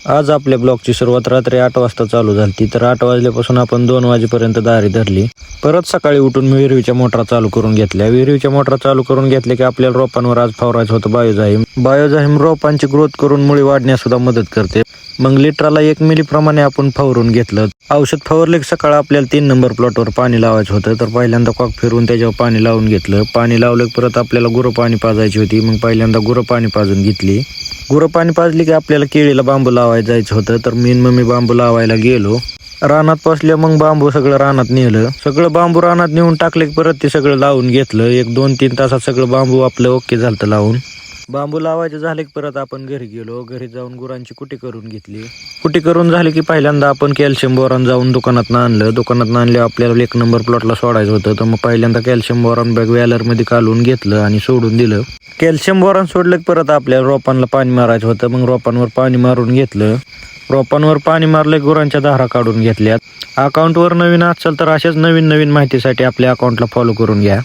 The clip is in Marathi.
आज आपल्या ब्लॉगची सुरुवात रात्री 8 वाजता चालू झाली. तर 8 वाजल्यापासून आपण 2 वाजेपर्यंत दारी धरली. परत सकाळी उठून विहिरीच्या मोटरा चालू करून घेतल्या. विहिरीच्या मोटरा चालू करून घेतल्या की आपल्याला रोपांवर आज फवारायचं होतं बायोझाईम रोपांची ग्रोथ करून मुळी वाढण्यास सुद्धा मदत करते. मग लिटरला 1 मिली प्रमाणे आपण फवारून घेतलं. औषध फवारले की सकाळ आपल्याला 3 नंबर प्लॉटवर पाणी लावायचं होतं. तर पहिल्यांदा कॉक फिरवून त्याच्यावर पाणी लावून घेतलं. पाणी लावलं की परत आपल्याला गुरं पाणी पाजायची होती. मग पहिल्यांदा गुरं पाणी पाजून घेतली. गुरं पाणी पाजली की आपल्याला केळीला बांबू लावायला जायचं होतं. तर मी आणि मम्मी बांबू लावायला गेलो. रानात पोचल्या मग बांबू सगळं रानात नेलं. सगळं बांबू रानात नेऊन टाकले की परत ते सगळं लावून घेतलं. 1-2-3 तासात सगळं बांबू आपलं ओके झालं लावून. बांबू लावायचं झाले की परत आपण घरी गेलो. घरी जाऊन गुरांची कुटी करून घेतली. कुटी करून झाली की पहिल्यांदा आपण कॅल्शियम बोरॉन जाऊन दुकानात आणलं. दुकानात आणले आपल्याला 1 नंबर प्लॉटला सोडायचं होतं. तर मग पहिल्यांदा कॅल्शियम बोरॉन बॅग व्हॅलरमध्ये काढून घेतलं आणि सोडून दिलं. कॅल्शियम बोरॉन सोडलं की परत आपल्याला रोपांना पाणी मारायचं होतं. मग रोपांवर पाणी मारून घेतलं. रोपांवर पाणी मारले गुरांच्या धारा काढून घेतल्यात. अकाउंटवर नवीन असाल तर अशाच नवीन माहितीसाठी आपल्या अकाउंटला फॉलो करून घ्या.